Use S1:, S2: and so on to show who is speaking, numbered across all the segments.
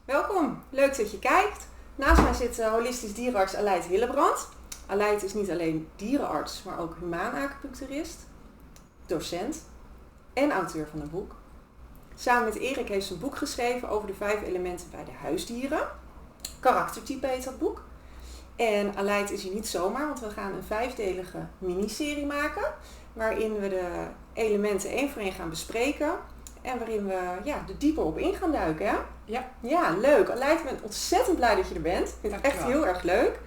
S1: Welkom, leuk dat je kijkt. Naast mij zit holistisch dierenarts Aleid Hillebrand. Aleid is niet alleen dierenarts, maar ook humaan-acupuncturist, docent en auteur van een boek. Samen met Erik heeft ze een boek geschreven over de 5 elementen bij de huisdieren. Karaktertype heet dat boek. En Aleid is hier niet zomaar, want we gaan een 5-delige miniserie maken, waarin we de elementen één voor één gaan bespreken. En waarin we er dieper op in gaan duiken. Hè? Ja, leuk. Aleid, ik ben ontzettend blij dat je er bent. Ik vind het echt heel erg leuk.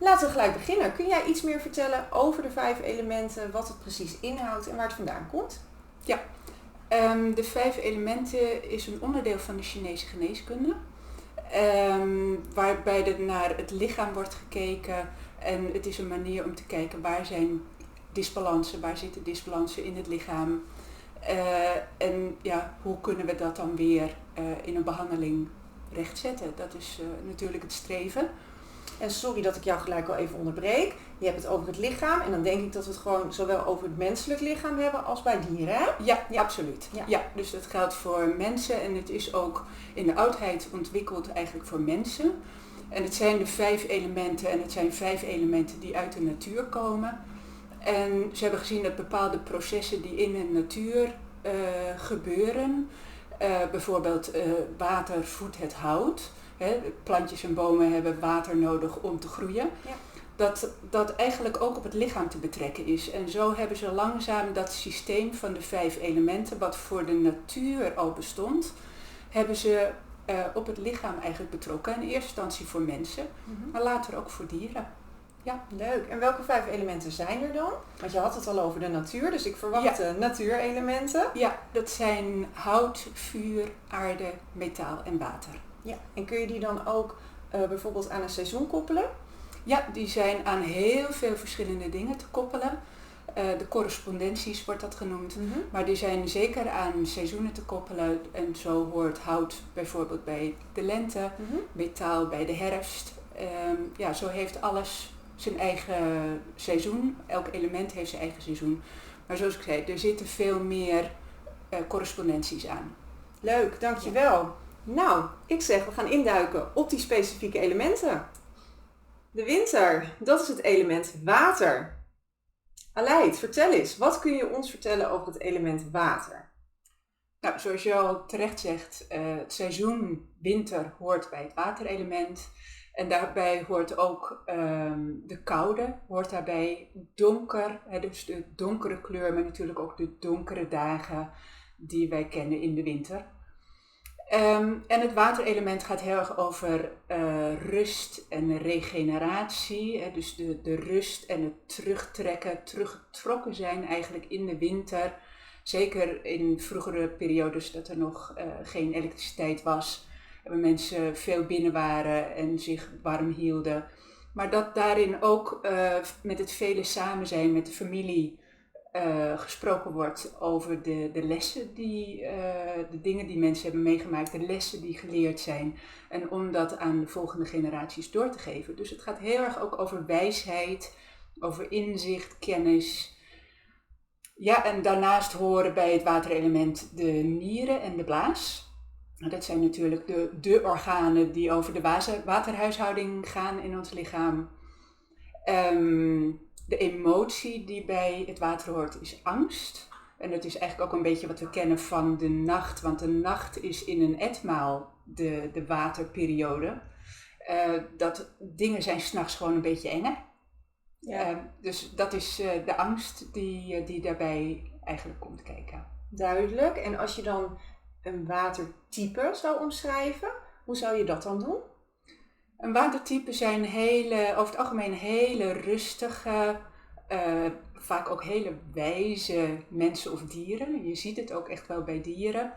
S1: Laten we gelijk beginnen. Kun jij iets meer vertellen over de 5 elementen, wat het precies inhoudt en waar het vandaan komt?
S2: Ja, de 5 elementen is een onderdeel van de Chinese geneeskunde. Waarbij er naar het lichaam wordt gekeken. En het is een manier om te kijken waar zijn disbalansen, waar zitten disbalansen in het lichaam. En hoe kunnen we dat dan weer in een behandeling rechtzetten? Dat is natuurlijk het streven.
S1: En sorry dat ik jou gelijk al even onderbreek. Je hebt het over het lichaam en dan denk ik dat we het gewoon zowel over het menselijk lichaam hebben als bij dieren, hè?
S2: Ja, absoluut. Ja, dus dat geldt voor mensen en het is ook in de oudheid ontwikkeld eigenlijk voor mensen. En het zijn de 5 elementen en het zijn 5 elementen die uit de natuur komen. En ze hebben gezien dat bepaalde processen die in de natuur gebeuren, bijvoorbeeld water voedt het hout. Plantjes en bomen hebben water nodig om te groeien. Ja. Dat eigenlijk ook op het lichaam te betrekken is. En zo hebben ze langzaam dat systeem van de 5 elementen, wat voor de natuur al bestond, hebben ze op het lichaam eigenlijk betrokken. In eerste instantie voor mensen, maar later ook voor dieren.
S1: Ja, leuk. En welke 5 elementen zijn er dan? Want je had het al over de natuur, dus ik verwacht natuurelementen.
S2: Ja, dat zijn hout, vuur, aarde, metaal en water.
S1: Ja, en kun je die dan ook bijvoorbeeld aan een seizoen koppelen?
S2: Ja, die zijn aan heel veel verschillende dingen te koppelen. De correspondenties wordt dat genoemd. Maar die zijn zeker aan seizoenen te koppelen. En zo hoort hout bijvoorbeeld bij de lente, metaal bij de herfst. Zo heeft alles zijn eigen seizoen. Elk element heeft zijn eigen seizoen. Maar zoals ik zei, er zitten veel meer correspondenties aan.
S1: Leuk, dankjewel. Ja. Nou, ik zeg, we gaan induiken op die specifieke elementen. De winter, dat is het element water. Aleid, vertel eens, wat kun je ons vertellen over het element water?
S2: Nou, zoals je al terecht zegt, het seizoen winter hoort bij het waterelement. En daarbij hoort ook de koude, hoort daarbij donker, dus de donkere kleur, maar natuurlijk ook de donkere dagen die wij kennen in de winter. En het waterelement gaat heel erg over rust en regeneratie. Dus de rust en het terugtrekken, teruggetrokken zijn eigenlijk in de winter. Zeker in vroegere periodes dat er nog geen elektriciteit was. Waar mensen veel binnen waren en zich warm hielden. Maar dat daarin ook met het vele samen zijn met de familie gesproken wordt over de lessen de dingen die mensen hebben meegemaakt, de lessen die geleerd zijn. En om dat aan de volgende generaties door te geven. Dus het gaat heel erg ook over wijsheid, over inzicht, kennis. Ja, en daarnaast horen bij het waterelement de nieren en de blaas. Dat zijn natuurlijk de organen die over de waterhuishouding gaan in ons lichaam. De emotie die bij het water hoort is angst. En dat is eigenlijk ook een beetje wat we kennen van de nacht. Want de nacht is in een etmaal de waterperiode. Dat dingen zijn 's nachts gewoon een beetje enger. Ja. Dus dat is de angst die daarbij eigenlijk komt kijken.
S1: Duidelijk. En als je dan een watertype zou omschrijven, hoe zou je dat dan doen?
S2: Een watertype zijn over het algemeen hele rustige, vaak ook hele wijze mensen of dieren. Je ziet het ook echt wel bij dieren.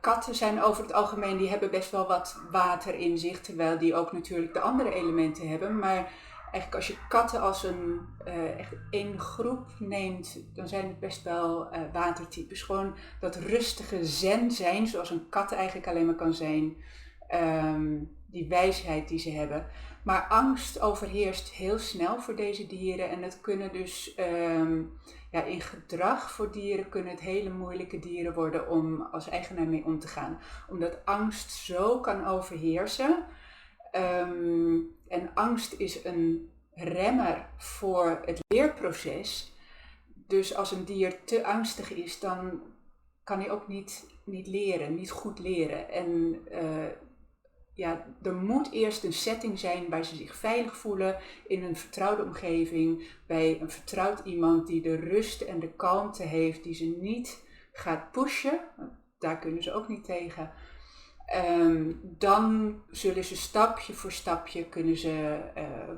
S2: Katten zijn over het algemeen, die hebben best wel wat water in zich, terwijl die ook natuurlijk de andere elementen hebben. Maar eigenlijk als je katten als echt één groep neemt, dan zijn het best wel watertypes. Gewoon dat rustige zen zijn, zoals een kat eigenlijk alleen maar kan zijn. Die wijsheid die ze hebben. Maar angst overheerst heel snel voor deze dieren en het kunnen dus in gedrag voor dieren kunnen het hele moeilijke dieren worden om als eigenaar mee om te gaan. Omdat angst zo kan overheersen. En angst is een remmer voor het leerproces. Dus als een dier te angstig is, dan kan hij ook niet leren, niet goed leren. En er moet eerst een setting zijn waar ze zich veilig voelen, in een vertrouwde omgeving, bij een vertrouwd iemand die de rust en de kalmte heeft, die ze niet gaat pushen, daar kunnen ze ook niet tegen. Dan zullen ze stapje voor stapje kunnen ze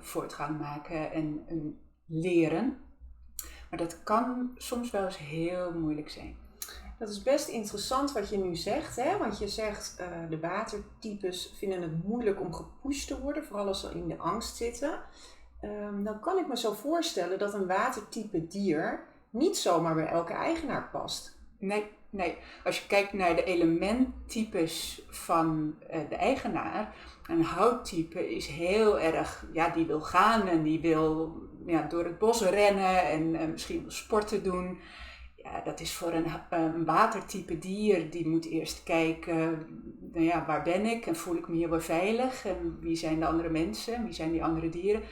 S2: voortgang maken en leren. Maar dat kan soms wel eens heel moeilijk zijn.
S1: Dat is best interessant wat je nu zegt, hè? Want je zegt de watertypes vinden het moeilijk om gepusht te worden, vooral als ze in de angst zitten. Dan kan ik me zo voorstellen dat een watertype dier niet zomaar bij elke eigenaar past.
S2: Nee. Als je kijkt naar de elementtypes van de eigenaar, een houttype is heel erg, die wil gaan en die wil door het bos rennen en misschien wel sporten doen. Ja, dat is voor een watertype dier, die moet eerst kijken, waar ben ik en voel ik me hier wel veilig en wie zijn de andere mensen, wie zijn die andere dieren.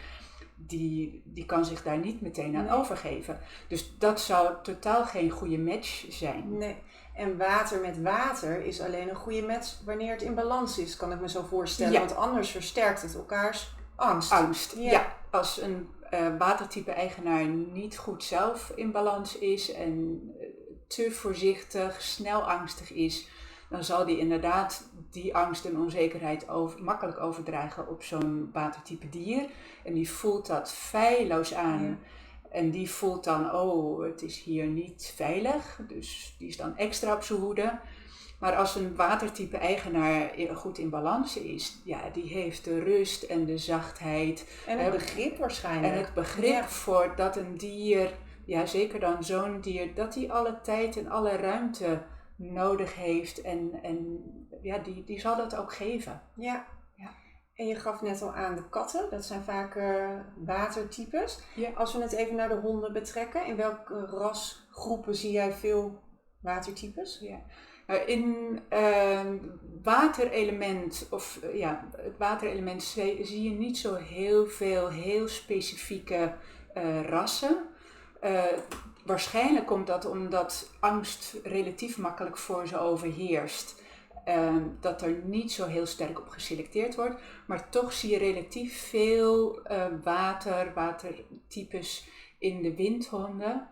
S2: Die kan zich daar niet meteen aan overgeven. Dus dat zou totaal geen goede match zijn.
S1: Nee, en water met water is alleen een goede match wanneer het in balans is, kan ik me zo voorstellen. Ja. Want anders versterkt het elkaars angst.
S2: Ja. Als een watertype eigenaar niet goed zelf in balans is en te voorzichtig, snel angstig is, dan zal die inderdaad die angst en onzekerheid makkelijk overdragen op zo'n watertype dier. En die voelt dat feilloos aan. Ja. En die voelt dan, het is hier niet veilig. Dus die is dan extra op zijn hoede. Maar als een watertype eigenaar goed in balans is, die heeft de rust en de zachtheid.
S1: En het begrip waarschijnlijk.
S2: En het begrip voor dat een dier, zeker dan zo'n dier, dat die alle tijd en alle ruimte nodig heeft en die zal dat ook geven.
S1: Ja. En je gaf net al aan de katten, dat zijn vaak watertypes. Ja. Als we het even naar de honden betrekken, in welke rasgroepen zie jij veel watertypes?
S2: Ja. In waterelement het waterelement zie je niet zo heel veel heel specifieke rassen. Waarschijnlijk komt dat omdat angst relatief makkelijk voor ze overheerst. Dat er niet zo heel sterk op geselecteerd wordt. Maar toch zie je relatief veel watertypes in de windhonden.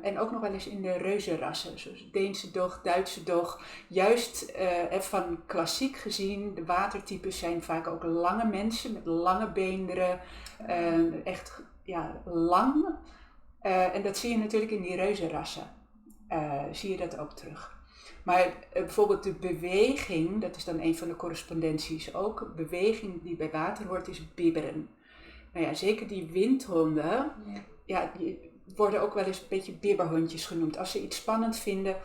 S2: En ook nog wel eens in de reuzenrassen, zoals Deense dog, Duitse dog. Juist van klassiek gezien, de watertypes zijn vaak ook lange mensen met lange beenderen. Echt lang. En dat zie je natuurlijk in die reuzenrassen. Zie je dat ook terug. Maar bijvoorbeeld de beweging, dat is dan een van de correspondenties ook. Beweging die bij water hoort is bibberen. Zeker die windhonden, die worden ook wel eens een beetje bibberhondjes genoemd. Als ze iets spannend vinden,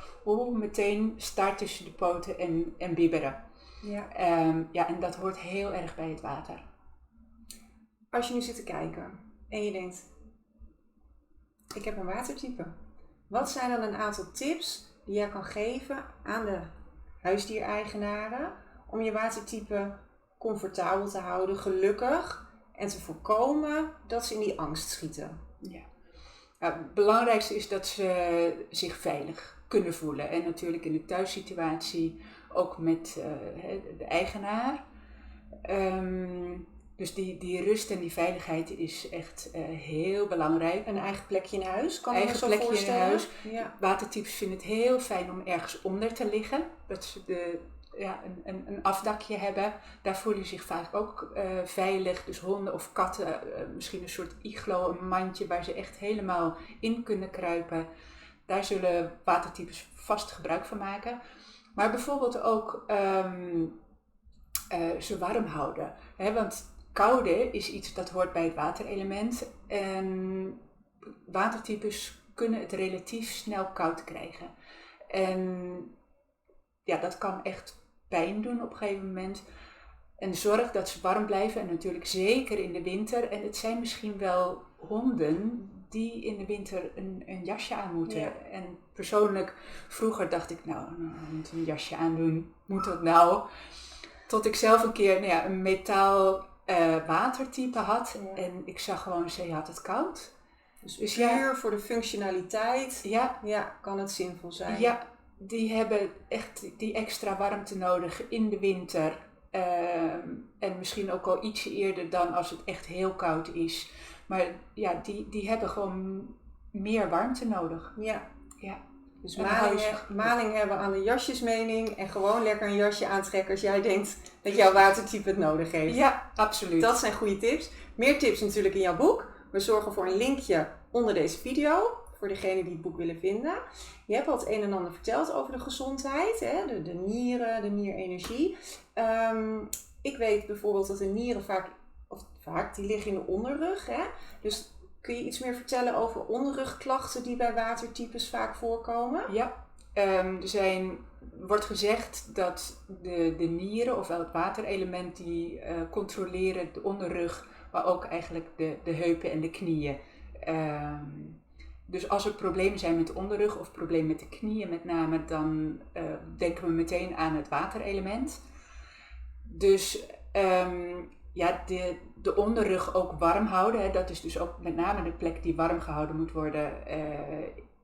S2: meteen staart tussen de poten en bibberen. Ja. En dat hoort heel erg bij het water.
S1: Als je nu zit te kijken en je denkt, ik heb een watertype. Wat zijn dan een aantal tips die jij kan geven aan de huisdiereigenaren om je watertype comfortabel te houden, gelukkig en te voorkomen dat ze in die angst schieten?
S2: Ja. Het belangrijkste is dat ze zich veilig kunnen voelen. En natuurlijk in de thuissituatie ook met de eigenaar. Dus die rust en die veiligheid is echt heel belangrijk.
S1: Een eigen plekje in huis, kan
S2: ik me zo voorstellen? Eigen plekje in huis.
S1: Ja.
S2: Watertypes vinden het heel fijn om ergens onder te liggen. Dat ze een afdakje hebben. Daar voelen ze zich vaak ook veilig. Dus honden of katten, misschien een soort iglo, een mandje waar ze echt helemaal in kunnen kruipen. Daar zullen watertypes vast gebruik van maken. Maar bijvoorbeeld ook ze warm houden. Want koude is iets dat hoort bij het waterelement. En watertypes kunnen het relatief snel koud krijgen. En dat kan echt pijn doen op een gegeven moment. En zorg dat ze warm blijven en natuurlijk zeker in de winter. En het zijn misschien wel honden die in de winter een jasje aan moeten.
S1: Ja.
S2: En persoonlijk, vroeger dacht ik, nou, moet een jasje aandoen, moet dat nou? Tot ik zelf een keer een metaal watertype had.
S1: Ja.
S2: En ik zag gewoon, ze had het koud.
S1: Dus puur voor de functionaliteit kan het zinvol zijn.
S2: Ja, die hebben echt die extra warmte nodig in de winter. En misschien ook al ietsje eerder dan als het echt heel koud is. Maar ja, die hebben gewoon meer warmte nodig.
S1: Ja. Dus
S2: En
S1: maling hebben aan de jasjesmening en gewoon lekker een jasje aantrekken als jij denkt dat jouw watertype het nodig heeft.
S2: Ja, absoluut.
S1: Dat zijn goede tips. Meer tips natuurlijk in jouw boek. We zorgen voor een linkje onder deze video voor degenen die het boek willen vinden. Je hebt al het een en ander verteld over de gezondheid, hè? De nieren, de nierenergie. Ik weet bijvoorbeeld dat de nieren vaak die liggen in de onderrug. Hè? Dus kun je iets meer vertellen over onderrugklachten die bij watertypes vaak voorkomen?
S2: Ja, wordt gezegd dat de nieren, ofwel het waterelement, die controleren de onderrug, maar ook eigenlijk de heupen en de knieën. Dus als er problemen zijn met de onderrug of problemen met de knieën met name, dan denken we meteen aan het waterelement. Dus de onderrug ook warm houden. Hè. Dat is dus ook met name de plek die warm gehouden moet worden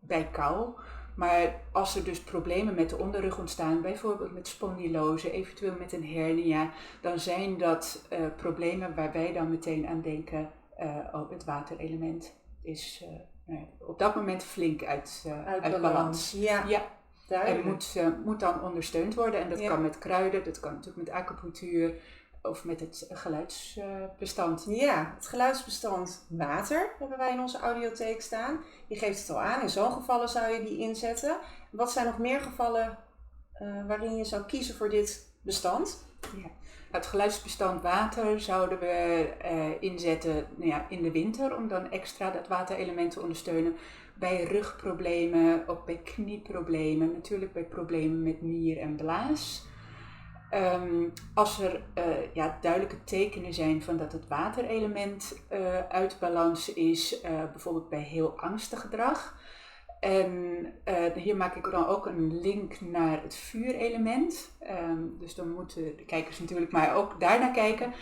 S2: bij kou. Maar als er dus problemen met de onderrug ontstaan, bijvoorbeeld met spondylose, eventueel met een hernia, dan zijn dat problemen waar wij dan meteen aan denken, het waterelement is op dat moment flink uit balans.
S1: Ja.
S2: En moet dan ondersteund worden. En dat kan met kruiden, dat kan natuurlijk met acupunctuur of met het geluidsbestand.
S1: Ja, het geluidsbestand water hebben wij in onze audiotheek staan. Je geeft het al aan, in zo'n gevallen zou je die inzetten. Wat zijn nog meer gevallen waarin je zou kiezen voor dit bestand?
S2: Ja. Het geluidsbestand water zouden we inzetten in de winter om dan extra dat waterelement te ondersteunen. Bij rugproblemen, ook bij knieproblemen, natuurlijk bij problemen met nier en blaas. Als er duidelijke tekenen zijn van dat het waterelement uit balans is, bijvoorbeeld bij heel angstig gedrag. En hier maak ik dan ook een link naar het vuurelement. Dus dan moeten de kijkers natuurlijk maar ook daarnaar kijken.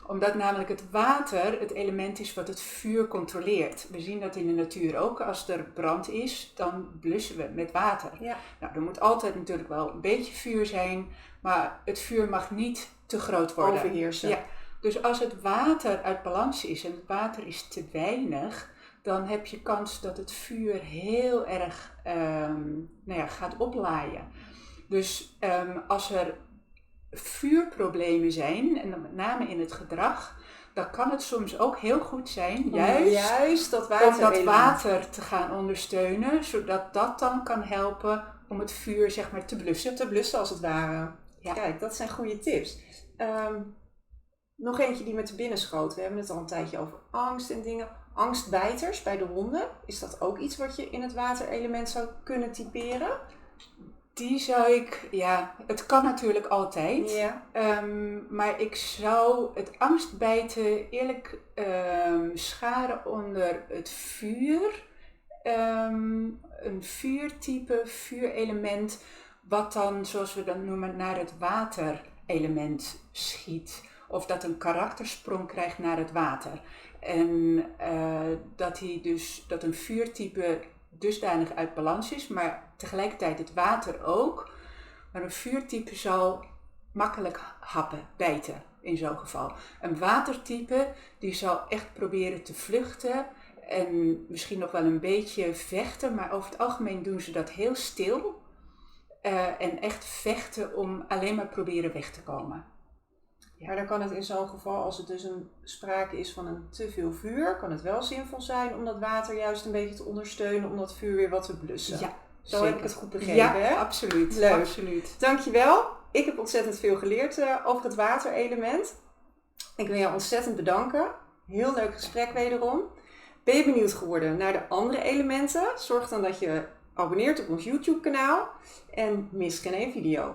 S2: Omdat namelijk het water het element is wat het vuur controleert. We zien dat in de natuur ook. Als er brand is, dan blussen we met water.
S1: Ja.
S2: Nou, er moet altijd natuurlijk wel een beetje vuur zijn. Maar het vuur mag niet te groot worden.
S1: Overheersen.
S2: Ja. Dus als het water uit balans is en het water is te weinig, dan heb je kans dat het vuur heel erg gaat oplaaien. Dus als er vuurproblemen zijn, en dan met name in het gedrag, dan kan het soms ook heel goed zijn, juist
S1: dat
S2: om dat water te gaan ondersteunen, zodat dat dan kan helpen om het vuur zeg maar te blussen.
S1: Te blussen als het ware.
S2: Ja.
S1: Kijk, dat zijn goede tips. Nog eentje die me te binnen schoot. We hebben het al een tijdje over angst en dingen. Angstbijters bij de honden. Is dat ook iets wat je in het waterelement zou kunnen typeren?
S2: Die zou ik, het kan natuurlijk altijd.
S1: Ja.
S2: Maar ik zou het angstbijten eerlijk scharen onder het vuur. Een vuurtype, vuurelement, wat dan, zoals we dat noemen, naar het waterelement schiet. Of dat een karaktersprong krijgt naar het water. En dat een vuurtype dusdanig uit balans is, maar tegelijkertijd het water ook. Maar een vuurtype zal makkelijk bijten in zo'n geval. Een watertype die zal echt proberen te vluchten en misschien nog wel een beetje vechten, maar over het algemeen doen ze dat heel stil. En echt vechten om alleen maar proberen weg te komen.
S1: Ja. Maar dan kan het in zo'n geval, als het dus sprake is van een te veel vuur, kan het wel zinvol zijn om dat water juist een beetje te ondersteunen om dat vuur weer wat te blussen.
S2: Ja,
S1: zo
S2: zeker.
S1: heb ik het goed begrepen.
S2: Ja,
S1: hè?
S2: absoluut.
S1: Leuk.
S2: Absoluut.
S1: Dankjewel. Ik heb ontzettend veel geleerd over het waterelement. Ik wil jou ontzettend bedanken. Heel leuk gesprek wederom. Ben je benieuwd geworden naar de andere elementen? Zorg dan dat je abonneert op ons YouTube kanaal en mis geen één video.